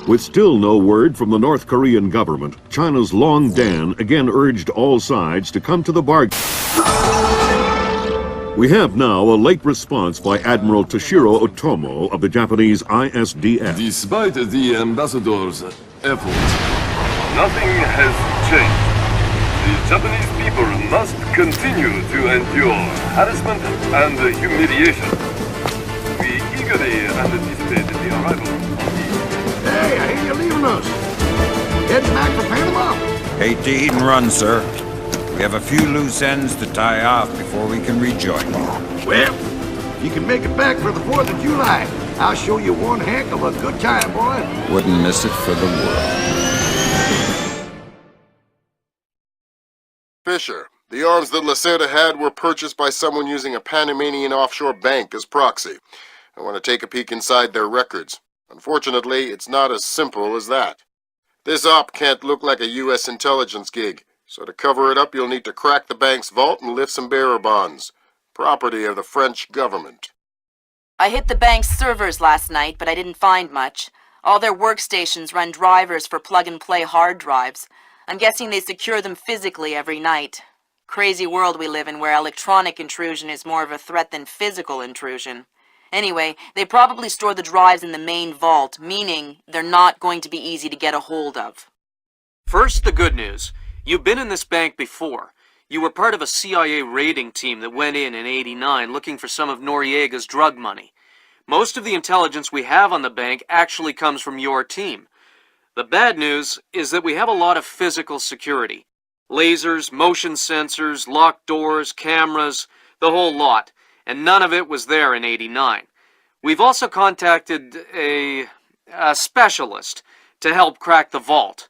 With still no word from the North Korean government, China's Long Dan again urged all sides to come to the bargain. We have now a late response by Admiral Toshiro Otomo of the Japanese ISDF. Despite the ambassador's efforts, nothing has changed. The Japanese people must continue to endure harassment and humiliation. We eagerly anticipate the arrival of the... Hey, I hear you're leaving us. Heading back for Panama? Hate to eat and run, sir. We have a few loose ends to tie off before we can rejoin you. Well, if you can make it back for the 4th of July, I'll show you one heck of a good time, boy. Wouldn't miss it for the world. Fisher, the arms that Lacerda had were purchased by someone using a Panamanian offshore bank as proxy. I want to take a peek inside their records. Unfortunately, it's not as simple as that. This op can't look like a U.S. intelligence gig. So to cover it up, you'll need to crack the bank's vault and lift some bearer bonds. Property of the French government. I hit the bank's servers last night, but I didn't find much. All their workstations run drivers for plug-and-play hard drives. I'm guessing they secure them physically every night. Crazy world we live in where electronic intrusion is more of a threat than physical intrusion. Anyway, they probably store the drives in the main vault, meaning they're not going to be easy to get a hold of. First, the good news. You've been in this bank before. You were part of a CIA raiding team that went in '89 looking for some of Noriega's drug money. Most of the intelligence we have on the bank actually comes from your team. The bad news is that we have a lot of physical security. Lasers, motion sensors, locked doors, cameras, the whole lot. And none of it was there in '89. We've also contacted a specialist to help crack the vault.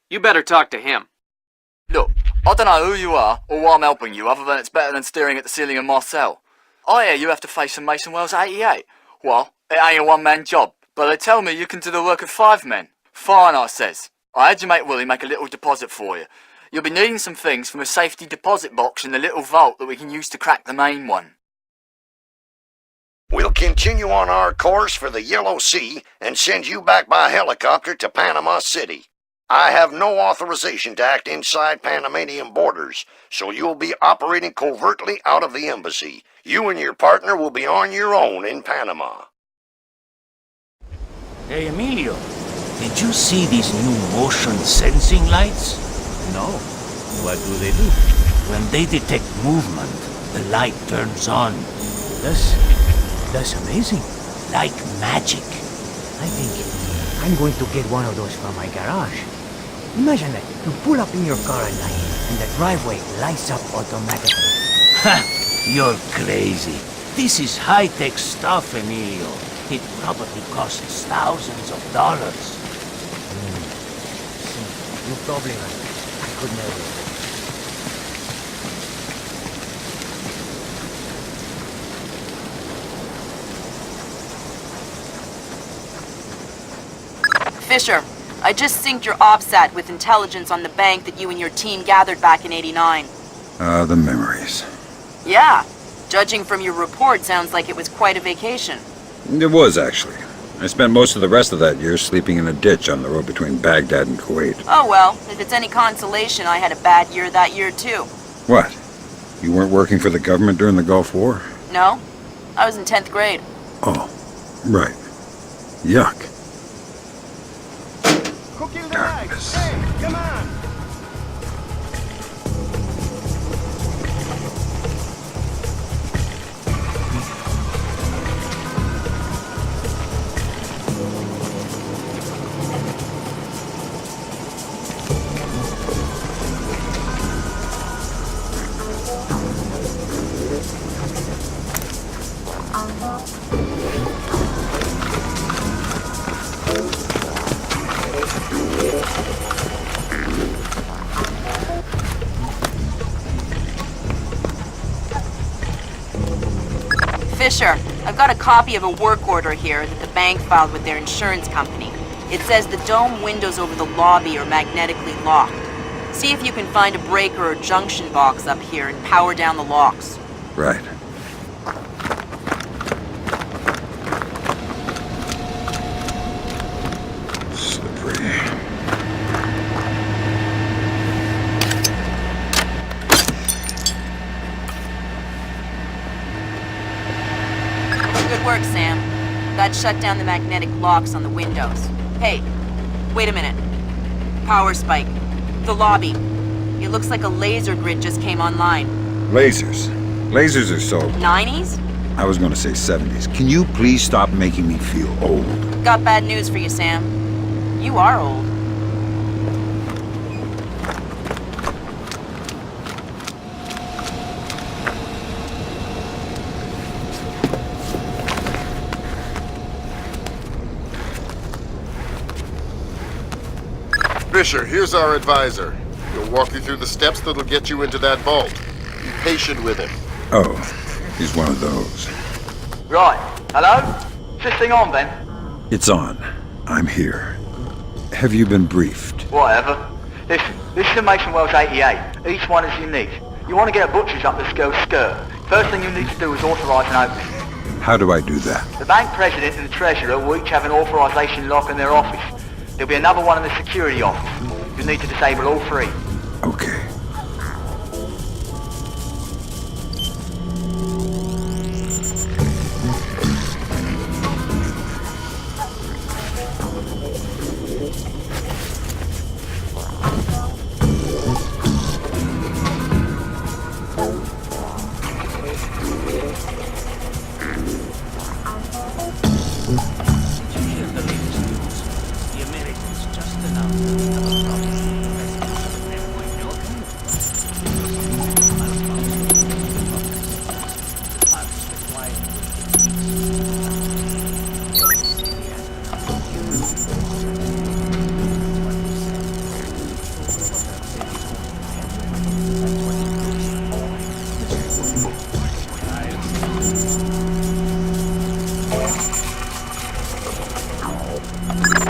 You better talk to him. Look, I don't know who you are or why I'm helping you, other than it's better than staring at the ceiling of my cell. I hear you have to face some Mason Wells 88. Well, it ain't a one-man job, but they tell me you can do the work of 5 men. Fine, I says. I had your mate Willie make a little deposit for you. You'll be needing some things from a safety deposit box in the little vault that we can use to crack the main one. We'll continue on our course for the Yellow Sea and send you back by helicopter to Panama City. I have no authorization to act inside Panamanian borders, so you'll be operating covertly out of the embassy. You and your partner will be on your own in Panama. Hey, Emilio, did you see these new motion sensing lights? No. What do? When they detect movement, the light turns on. That's amazing. Like magic. I think I'm going to get one of those from my garage. Imagine that. You pull up in your car at night, and the driveway lights up automatically. Ha! You're crazy. This is high-tech stuff, Emilio. It probably costs thousands of dollars. You're probably right. I could never. Fisher, I just synced your OPSAT with intelligence on the bank that you and your team gathered back in '89. The memories. Yeah. Judging from your report, sounds like it was quite a vacation. It was, actually. I spent most of the rest of that year sleeping in a ditch on the road between Baghdad and Kuwait. Oh well, if it's any consolation, I had a bad year that year too. What? You weren't working for the government during the Gulf War? No. I was in 10th grade. Oh, right. Yuck. Darkness. Hey, come on! Fisher, I've got a copy of a work order here that the bank filed with their insurance company. It says the dome windows over the lobby are magnetically locked. See if you can find a breaker or junction box up here and power down the locks. Right. shut down the magnetic locks on the windows. Hey, wait a minute. Power spike. The lobby. It looks like a laser grid just came online. Lasers. Lasers are so... 90s? I was gonna say 70s. Can you please stop making me feel old? Got bad news for you, Sam. You are old. Fisher, here's our advisor. He'll walk you through the steps that'll get you into that vault. Be patient with him. Oh, he's one of those. Right. Hello? Is this thing on then? It's on. I'm here. Have you been briefed? Whatever. This is a Mason Wells 88. Each one is unique. You want to get a butcher's up this girl's skirt. First thing you need to do is authorise an opening. How do I do that? The bank president and the treasurer will each have an authorisation lock in their office. There'll be another one in the security office. You'll need to disable all three. Okay.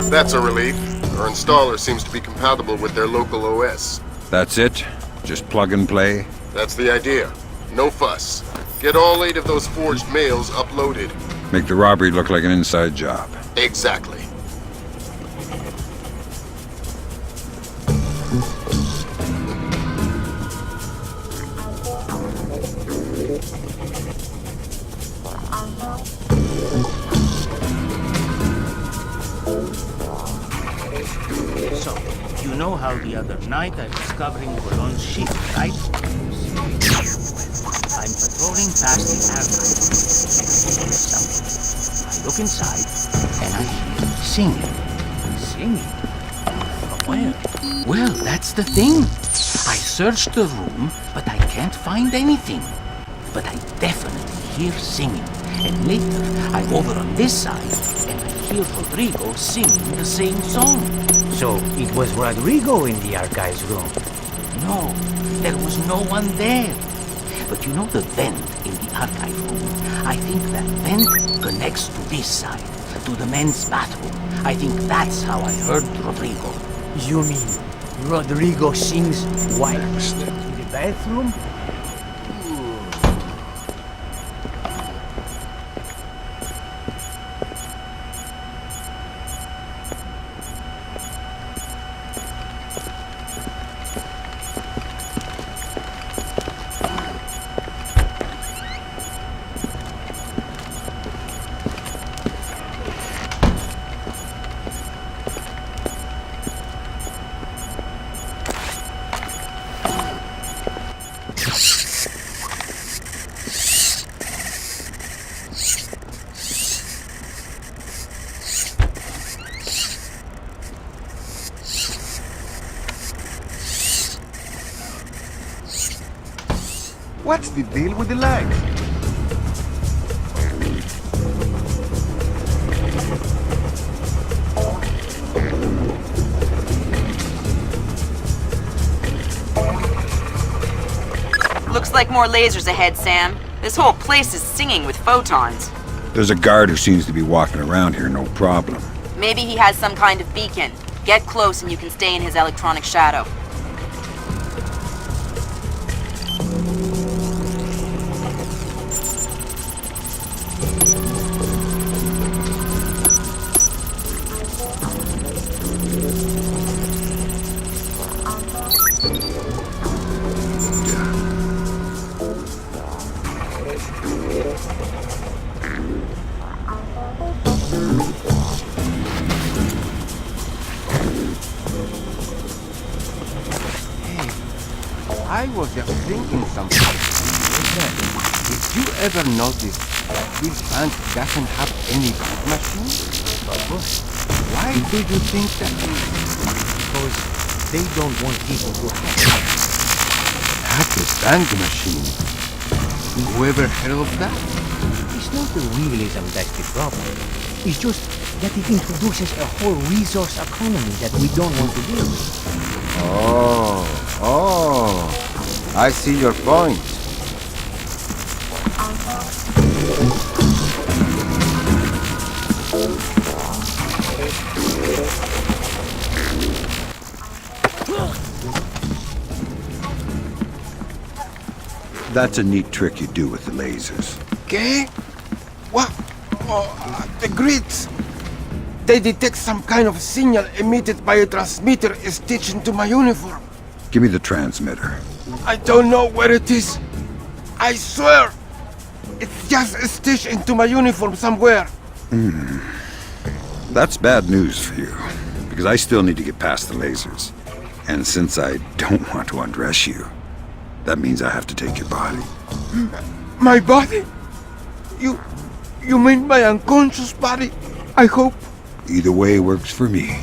That's a relief. Our installer seems to be compatible with their local OS. That's it? Just plug and play? That's the idea. No fuss. Get all 8 of those forged mails uploaded. Make the robbery look like an inside job. Exactly. So, you know how the other night I was covering Cologne's ship, right? I'm patrolling past the archive. I look inside, and I hear singing. Singing? But where? Well, that's the thing. I searched the room, but I can't find anything. But I definitely hear singing. And later, I'm over on this side, and I hear Rodrigo singing the same song. So it was Rodrigo in the archives room. No, there was no one there. But you know the vent in the archive room? I think that vent connects to this side, to the men's bathroom. I think that's how I heard Rodrigo. You mean Rodrigo sings while in the bathroom? What's the deal with the light? Looks like more lasers ahead, Sam. This whole place is singing with photons. There's a guard who seems to be walking around here, no problem. Maybe he has some kind of beacon. Get close and you can stay in his electronic shadow. I was just thinking something. Did you ever notice this bank doesn't have any bank machine? Of course. Why do you think that is? Because they don't want people to hack. Hack a bank machine. Whoever heard of that? It's not the realism that's the problem. It's just that it introduces a whole resource economy that we don't want to deal with. Oh, I see your point. That's a neat trick you do with the lasers. ¿Qué? What? Oh, the grids. They detect some kind of signal emitted by a transmitter stitched into my uniform. Give me the transmitter. I don't know where it is. I swear. It's just stitched into my uniform somewhere. That's bad news for you, because I still need to get past the lasers. And since I don't want to undress you, that means I have to take your body. My body? You mean my unconscious body? I hope. Either way works for me.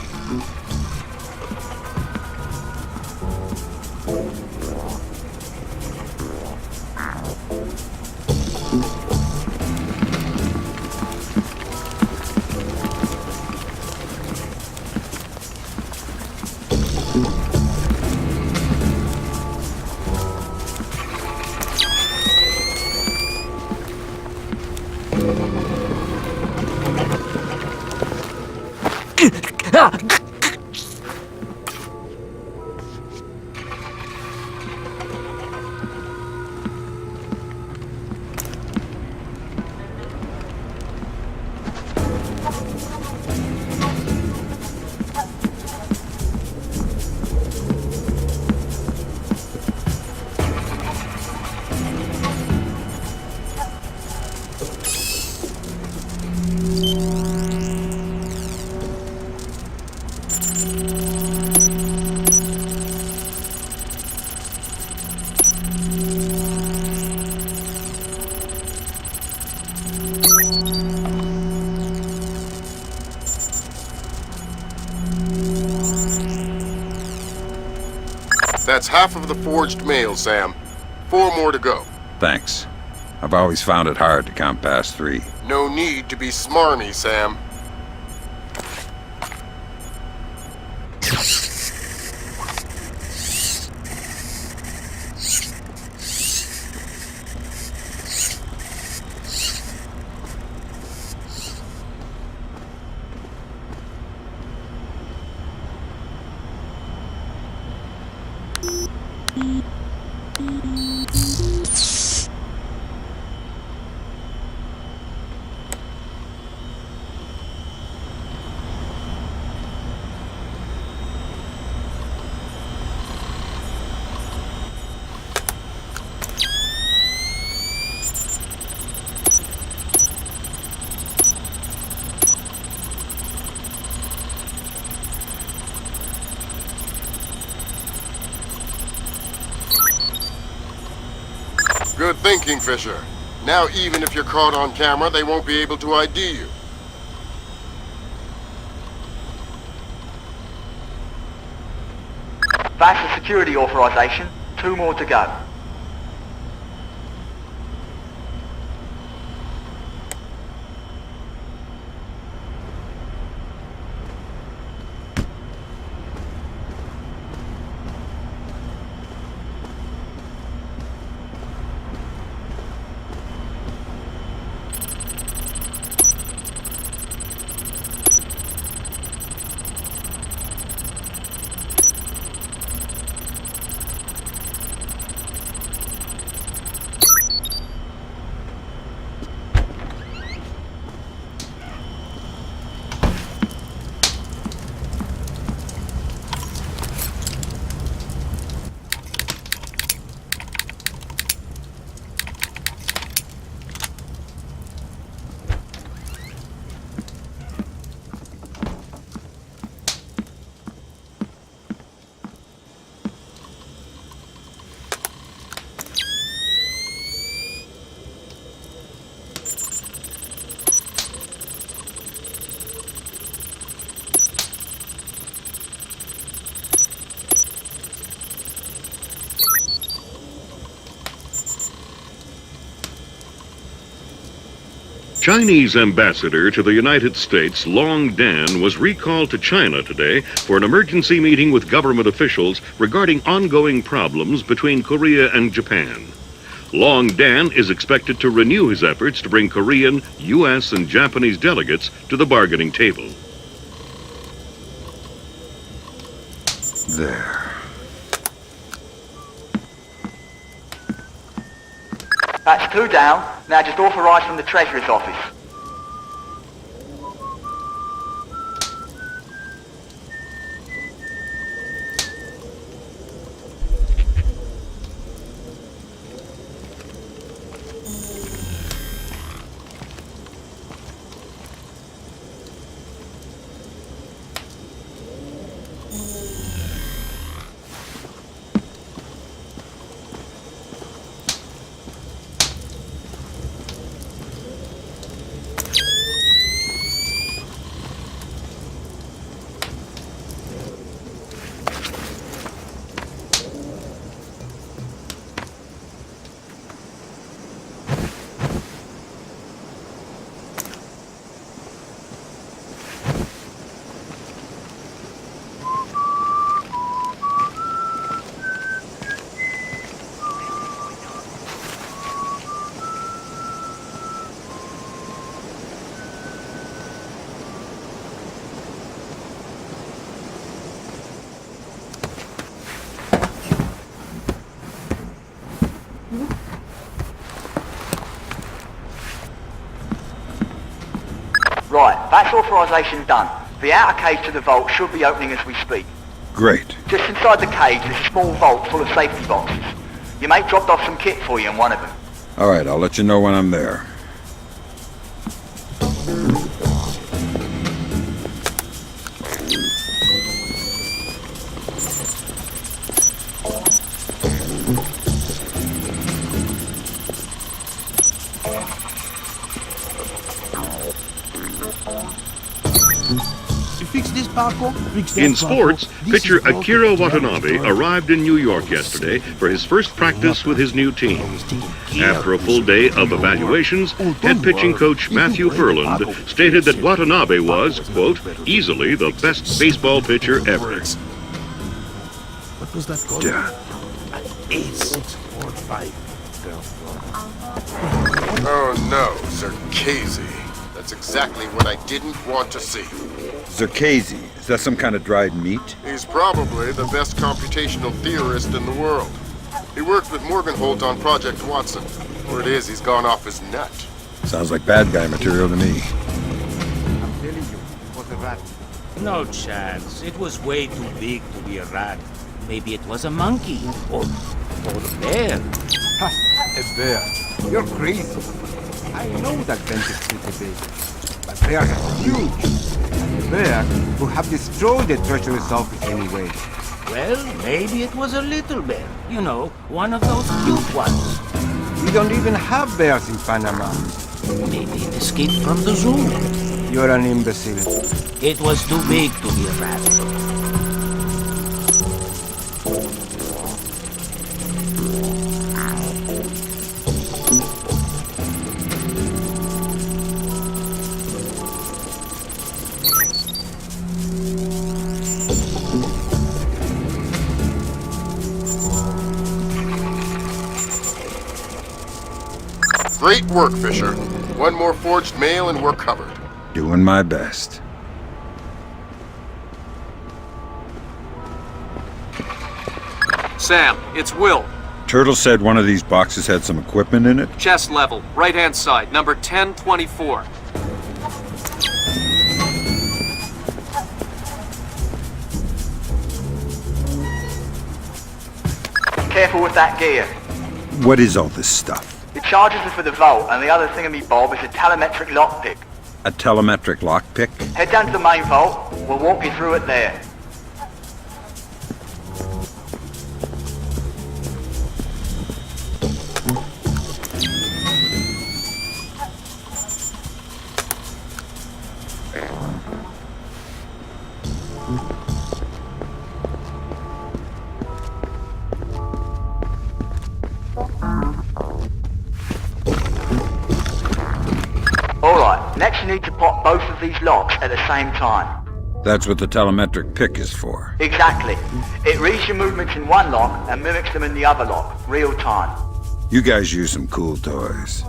That's half of the forged mail, Sam. 4 more to go. Thanks. I've always found it hard to count past 3. No need to be smarmy, Sam. Good thinking, Fisher. Now even if you're caught on camera, they won't be able to ID you. That's the security authorization. 2 more to go. Chinese ambassador to the United States, Long Dan, was recalled to China today for an emergency meeting with government officials regarding ongoing problems between Korea and Japan. Long Dan is expected to renew his efforts to bring Korean, U.S., and Japanese delegates to the bargaining table. There. That's 2 down. Now just authorised from the Treasurer's office. Right, that's authorisation done. The outer cage to the vault should be opening as we speak. Great. Just inside the cage, there's a small vault full of safety boxes. Your mate dropped off some kit for you in one of them. All right, I'll let you know when I'm there. In sports, pitcher Akira Watanabe arrived in New York yesterday for his first practice with his new team. After a full day of evaluations, head pitching coach Matthew Furland stated that Watanabe was, quote, easily the best baseball pitcher ever. What was that called? Yeah. Oh no, Circasi. That's exactly what I didn't want to see. Zerkazy. Is that some kind of dried meat? He's probably the best computational theorist in the world. He worked with Morgenholt on Project Watson. Word is, he's gone off his nut. Sounds like bad guy material to me. I'm telling you, it was a rat. No chance. It was way too big to be a rat. Maybe it was a monkey or a bear. Ha! A bear. You're crazy. I know that vent is pretty big, but bears are huge. And the bear would have destroyed the treasurer's office anyway. Well, maybe it was a little bear. You know, one of those cute ones. We don't even have bears in Panama. Maybe it escaped from the zoo. You're an imbecile. It was too big to be a rat. Great work, Fisher. One more forged mail and we're covered. Doing my best. Sam, it's Will. Turtle said one of these boxes had some equipment in it. Chest level, right-hand side, number 1024. Careful with that gear. What is all this stuff? The charges are for the vault, and the other thingamy-bob is a telemetric lockpick. A telemetric lockpick? Head down to the main vault. We'll walk you through it there. All need to pop both of these locks at the same time. That's what the telemetric pick is for. Exactly. It reads your movements in one lock and mimics them in the other lock, real time. You guys use some cool toys.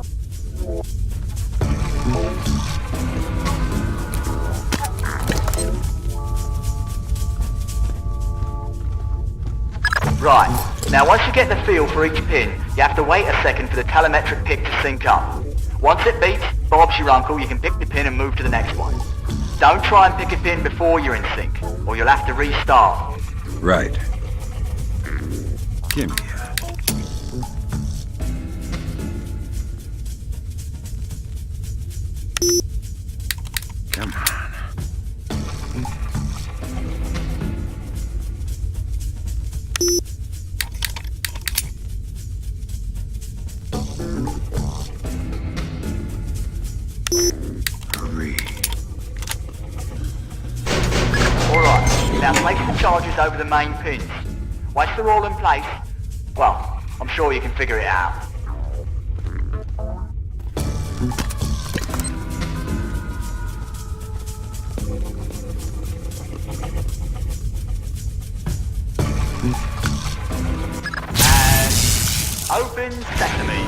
Right. Now once you get the feel for each pin, you have to wait a second for the telemetric pick to sync up. Once it beeps, Bob's your uncle, you can pick the pin and move to the next one. Don't try and pick a pin before you're in sync, or you'll have to restart. Right. Gimme. Come on. Hurry. Alright, now place the charges over the main pins. Once they're all in place, well, I'm sure you can figure it out. Open sesame.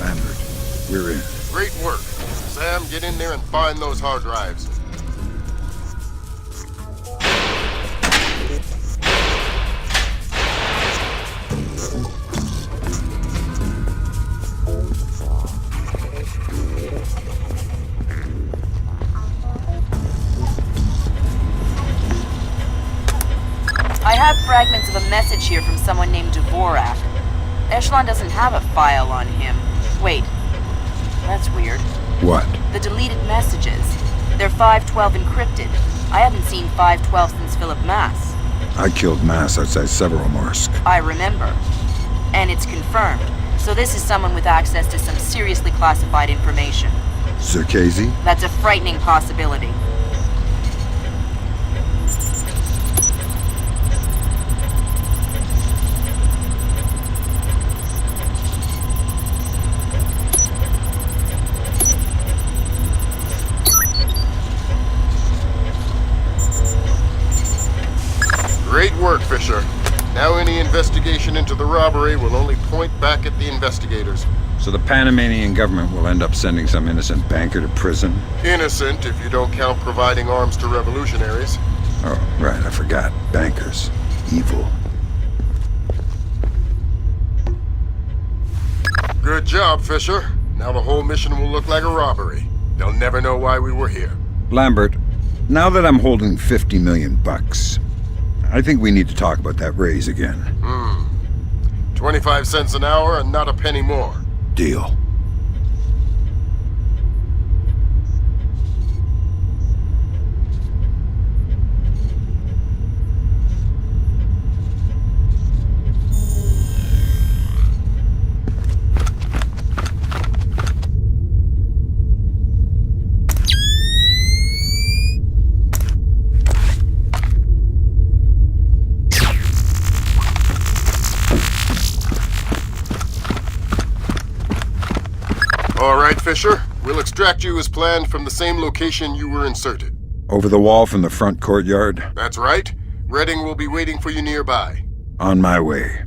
Lambert, we're in. Great work. Sam, get in there and find those hard drives. I have fragments of a message here from someone named Dvorak. Echelon doesn't have a file on him. Wait. That's weird. What? The deleted messages. They're 512 encrypted. I haven't seen 512 since Philip Mass. I killed Mass outside Severomorsk. I remember. And it's confirmed. So this is someone with access to some seriously classified information. Circazi? That's a frightening possibility. Great work, Fisher. Now any investigation into the robbery will only point back at the investigators. So the Panamanian government will end up sending some innocent banker to prison? Innocent, if you don't count providing arms to revolutionaries. Oh, right, I forgot. Bankers. Evil. Good job, Fisher. Now the whole mission will look like a robbery. They'll never know why we were here. Lambert, now that I'm holding 50 million bucks, I think we need to talk about that raise again. 25 cents an hour and not a penny more. Deal. All right, Fisher. We'll extract you as planned from the same location you were inserted. Over the wall from the front courtyard? That's right. Redding will be waiting for you nearby. On my way.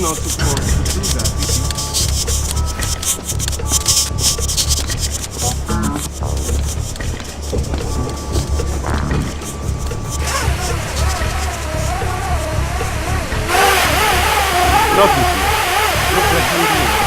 not supposed to do that, is it? Not with you. Look like you do.